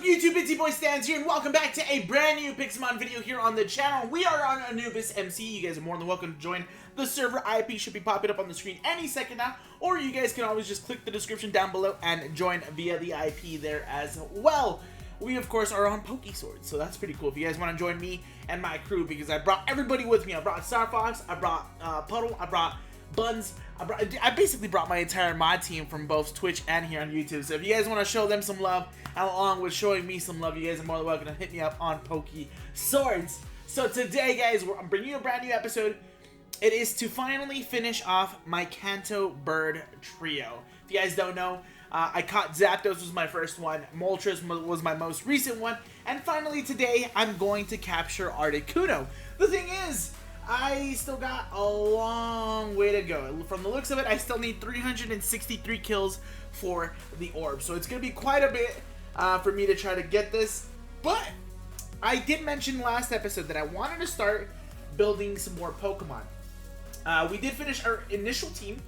YouTube? It's your boy StanZZ here, and welcome back to a brand new Pixelmon video here on the channel. We are on AnubisMC. You guys are more than welcome to join the server. IP should be popping up on the screen any second now, or you guys can always just click the description down below and join via the IP there as well. We, of course, are on PokeSwords, so that's pretty cool. If you guys want to join me and my crew, because I brought everybody with me. I brought Star Fox, I brought Puddle, I brought Buns, I basically brought my entire mod team from both Twitch and here on YouTube. So if you guys want to show them some love, along with showing me some love, you guys are more than welcome to hit me up on PokeSwords. So today, guys, I'm bringing you a brand new episode. It is to finally finish off my Kanto bird trio. If you guys don't know, I caught Zapdos was my first one, Moltres was my most recent one, and finally today I'm going to capture ARTICUNO. The thing is, I still got a long way to go. From the looks of it, I still need 363 kills for the orb, so it's going to be quite a bit for me to try to get this. But I did mention last episode that I wanted to start building some more Pokemon. We did finish our initial team,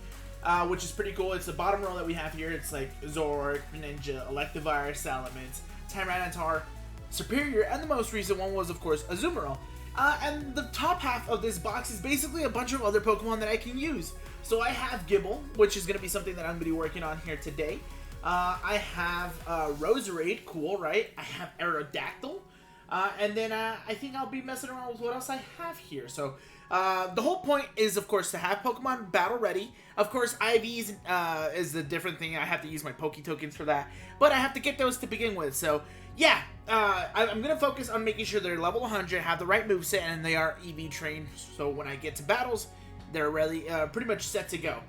which is pretty cool. It's the bottom row that we have here. It's like Zoroark, Ninja, Electivire, Salamence, Tyranitar, Superior, and the most recent one was, of course, Azumarill. And the top half of this box is basically a bunch of other Pokemon that I can use. So I have Gible, which is going to be something that I'm going to be working on here today. I have Roserade, cool, right? I have Aerodactyl. And then I think I'll be messing around with what else I have here. So the whole point is, of course, to have Pokemon battle ready. Of course, IVs is a different thing. I have to use my Poke Tokens for that. But I have to get those to begin with. So yeah, I'm going to focus on making sure they're level 100, have the right moveset, and they are EV trained. So when I get to battles, they're really pretty much set to go.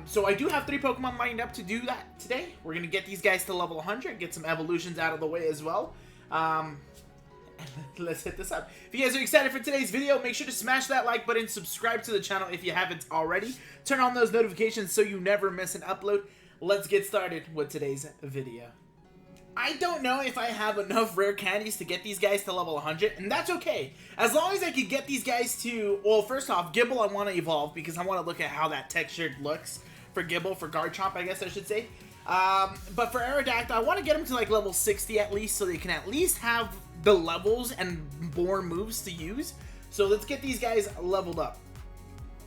So I do have 3 Pokemon lined up to do that today. We're going to get these guys to level 100, get some evolutions out of the way as well. Let's hit this up. If you guys are excited for today's video, make sure to smash that like button, subscribe to the channel if you haven't already, turn on those notifications so you never miss an upload. Let's get started with today's video. I don't know if I have enough rare candies to get these guys to level 100, and that's okay. As long as I can get these guys to, well, first off, Gible I want to evolve because I want to look at how that texture looks for Gible, for Garchomp, I guess I should say. But for Aerodactyl, I want to get them to like level 60 at least, so they can at least have the levels and more moves to use. So let's get these guys leveled up.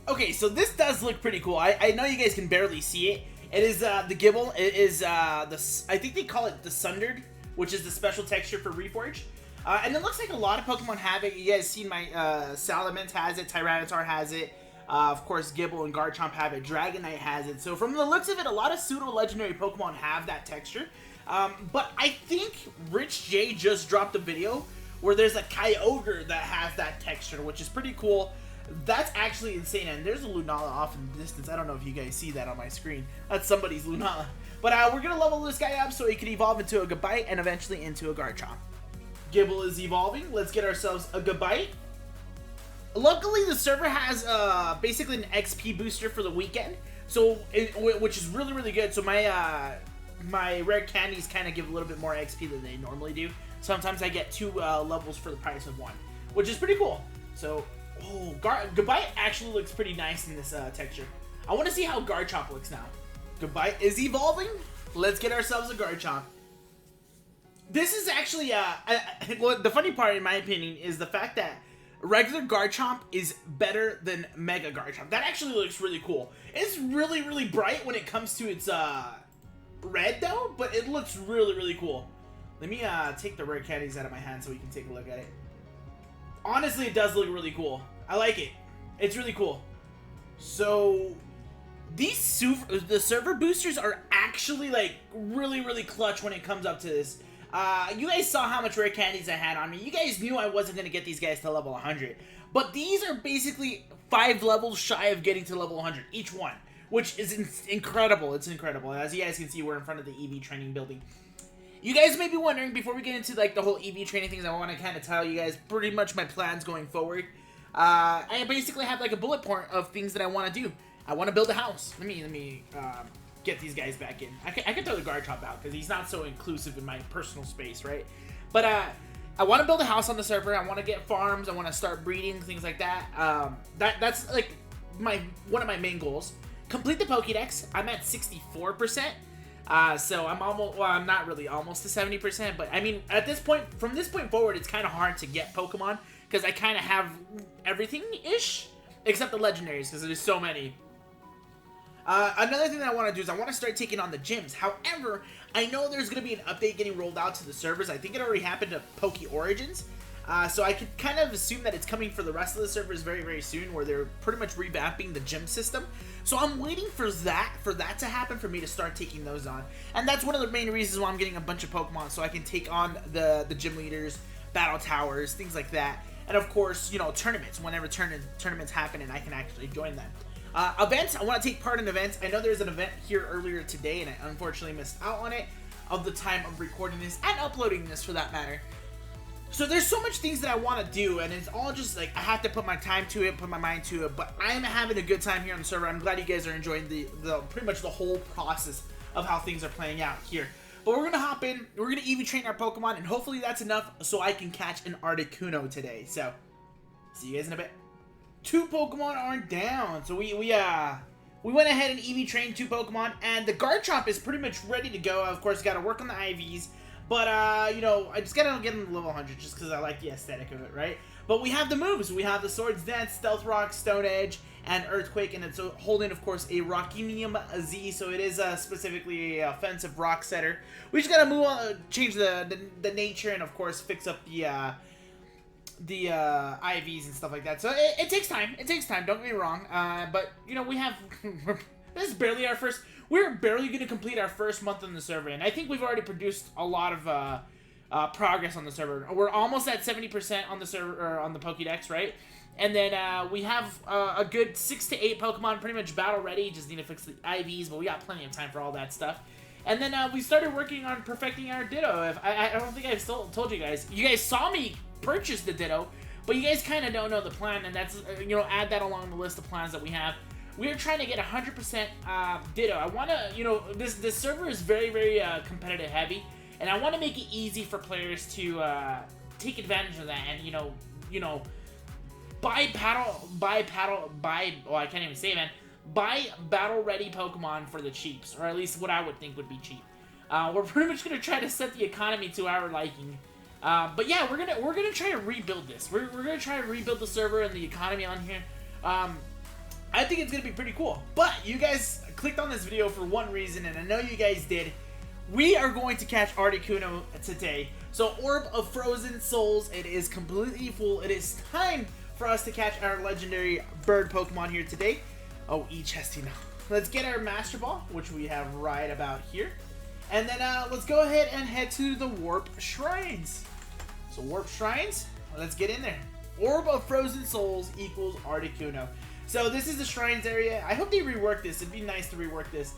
Okay, so this does look pretty cool. I know you guys can barely see it. It is the Gible. It is I think they call it the Sundered, which is the special texture for Reforge. And it looks like a lot of Pokemon have it. You guys seen my Salamence has it, Tyranitar has it. Of course, Gible and Garchomp have it. Dragonite has it. So from the looks of it, a lot of pseudo-legendary Pokemon have that texture. But I think Rich J just dropped a video where there's a Kyogre that has that texture, which is pretty cool. That's actually insane. And there's a Lunala off in the distance. I don't know if you guys see that on my screen. That's somebody's Lunala. But we're going to level this guy up so he can evolve into a Gabite and eventually into a Garchomp. Gible is evolving. Let's get ourselves a Gabite. Luckily, the server has basically an XP booster for the weekend, so which is really, really good. So my rare candies kind of give a little bit more XP than they normally do. Sometimes I get 2 levels for the price of 1, which is pretty cool. So, oh, Gabite actually looks pretty nice in this texture. I want to see how Garchomp looks now. Gabite is evolving. Let's get ourselves a Garchomp. This is actually, well, the funny part in my opinion is the fact that regular Garchomp is better than Mega Garchomp. That actually looks really cool. It's really, really bright when it comes to its red though, but it looks really, really cool. Let me take the rare candies out of my hand so we can take a look at it. Honestly, it does look really cool. I like it. It's really cool. So these the server boosters are actually like really, really clutch when it comes up to this. You guys saw how much rare candies I had on me. You guys knew I wasn't going to get these guys to level 100. But these are basically 5 levels shy of getting to level 100, each one. Which is incredible. It's incredible. As you guys can see, we're in front of the EV training building. You guys may be wondering, before we get into like the whole EV training things, I want to kind of tell you guys pretty much my plans going forward. I basically have like a bullet point of things that I want to do. I want to build a house. Let me get these guys back in. I can throw the Garchomp out because he's not so inclusive in my personal space, right? But I want to build a house on the server. I want to get farms. I want to start breeding, things like that. That's like one of my main goals. Complete the Pokédex. I'm at 64%. So I'm almost, well, I'm not really almost to 70%, but I mean, at this point, from this point forward, it's kind of hard to get Pokemon, because I kind of have everything-ish, except the legendaries, because there's so many. Another thing that I want to do is I want to start taking on the gyms. However, I know there's going to be an update getting rolled out to the servers. I think it already happened to Poke Origins. So I could kind of assume that it's coming for the rest of the servers very, very soon, where they're pretty much revamping the gym system. So I'm waiting for that to happen for me to start taking those on. And that's one of the main reasons why I'm getting a bunch of Pokemon, so I can take on the gym leaders, battle towers, things like that. And of course, you know, tournaments, whenever tournaments happen and I can actually join them. Events, I want to take part in events. I know there's an event here earlier today, and I unfortunately missed out on it of the time of recording this and uploading this for that matter. So there's so much things that I want to do, and it's all just like I have to put my time to it, put my mind to it. But I'm having a good time here on the server. I'm glad you guys are enjoying the pretty much the whole process of how things are playing out here. But we're gonna hop in, we're gonna EV train our Pokemon, and hopefully that's enough so I can catch an Articuno today. So see you guys in a bit. 2 Pokemon are down, so we went ahead and EV trained 2 Pokemon, and the Garchomp is pretty much ready to go. Of course, got to work on the IVs. But, you know, I just gotta get him to level 100 just because I like the aesthetic of it, right? But we have the moves. We have the Swords Dance, Stealth Rock, Stone Edge, and Earthquake, and it's holding, of course, a Rockinium Z, so it is specifically a offensive rock setter. We just gotta move on, change the nature, and, of course, fix up the IVs and stuff like that. So it takes time. It takes time, don't get me wrong. But, you know, we have... this is barely our first... We're barely going to complete our first month on the server, and I think we've already produced a lot of progress on the server. We're almost at 70% on the server, or on the Pokédex, right? And then we have a good 6 to 8 Pokemon pretty much battle ready. Just need to fix the IVs, but we got plenty of time for all that stuff. And then we started working on perfecting our Ditto. I don't think I've still told you guys. You guys saw me purchase the Ditto, but you guys kind of don't know the plan, and that's, you know, add that along the list of plans that we have. We are trying to get 100% Ditto. I want to, you know, this server is very, very competitive heavy, and I want to make it easy for players to take advantage of that, and you know, buy battle ready Pokemon for the cheaps, or at least what I would think would be cheap. We're pretty much gonna try to set the economy to our liking. But yeah, we're gonna try to rebuild this. We're gonna try to rebuild the server and the economy on here. I think it's gonna be pretty cool. But you guys clicked on this video for one reason, and I know you guys did. We are going to catch Articuno today. So Orb of Frozen Souls, it is completely full. It is time for us to catch our legendary bird Pokemon here today. Oh, Chestina. Let's get our Master Ball, which we have right about here. And then let's go ahead and head to the Warp Shrines. So Warp Shrines, let's get in there. Orb of Frozen Souls equals Articuno. So this is the Shrines area. I hope they rework this. It'd be nice to rework this.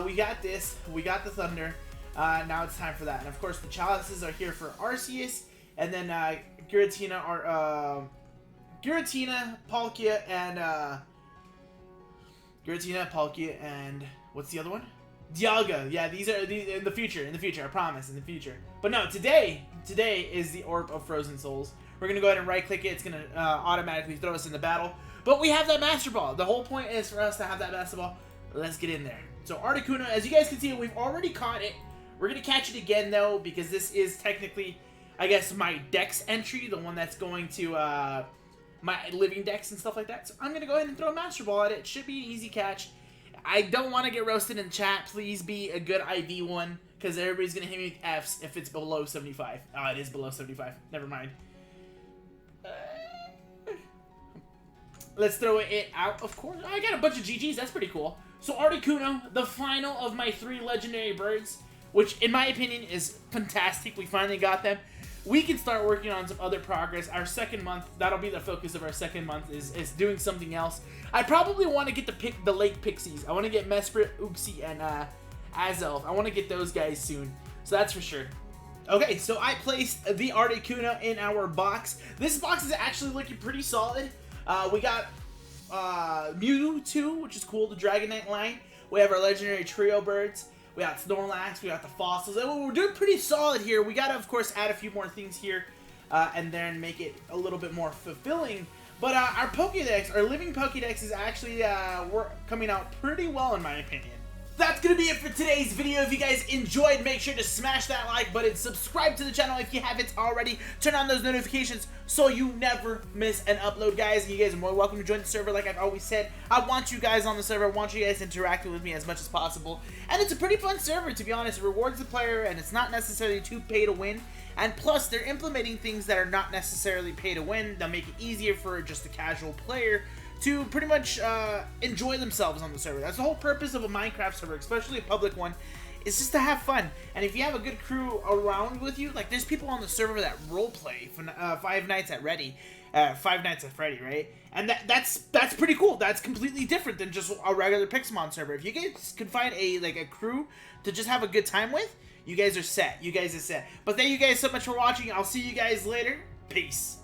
We got this. We got the Thunder. Now it's time for that. And of course the Chalices are here for Arceus. And then Giratina, Palkia, and what's the other one? Dialga. Yeah, these are in the future. I promise, in the future. But no, today is the Orb of Frozen Souls. We're gonna go ahead and right-click it. It's gonna automatically throw us in the battle. But we have that Master Ball. The whole point is for us to have that Master Ball. Let's get in there. So Articuno, as you guys can see, we've already caught it. We're gonna catch it again though, because this is technically, I guess, my Dex entry, the one that's going to my living Dex and stuff like that. So I'm gonna go ahead and throw a Master Ball at it. It should be an easy catch. I don't want to get roasted in chat. Please be a good IV one, because everybody's gonna hit me with Fs if it's below 75. Oh, it is below 75. Never mind. Let's throw it out, of course. I got a bunch of GGs. That's pretty cool. So Articuno, the final of my 3 legendary birds, which in my opinion is fantastic. We finally got them. We can start working on some other progress. Our second month, that'll be the focus of our second month, is doing something else. I probably want to get the Lake Pixies. I want to get Mesprit, Uxie, and Azelf. I want to get those guys soon. So that's for sure. Okay, so I placed the Articuno in our box. This box is actually looking pretty solid. We got Mewtwo, which is cool, the Dragonite line. We have our legendary trio birds. We got Snorlax, we got the fossils. And we're doing pretty solid here. We gotta, of course, add a few more things here and then make it a little bit more fulfilling. But our Pokédex, our living Pokédex, is actually coming out pretty well in my opinion. That's gonna be it for today's video. If you guys enjoyed, make sure to smash that like button, subscribe to the channel if you haven't already, turn on those notifications so you never miss an upload, guys. You guys are more welcome to join the server. Like I've always said, I want you guys on the server. I want you guys interacting with me as much as possible, and it's a pretty fun server, to be honest. It rewards the player, and it's not necessarily too pay to win. And plus, they're implementing things that are not necessarily pay to win. They'll make it easier for just a casual player to pretty much enjoy themselves on the server. That's the whole purpose of a Minecraft server, especially a public one, is just to have fun. And if you have a good crew around with you, like there's people on the server that roleplay for Five Nights at Freddy, right? And that's pretty cool. That's completely different than just a regular Pixelmon server. If you guys could find a crew to just have a good time with, you guys are set. You guys are set. But thank you guys so much for watching. I'll see you guys later. Peace.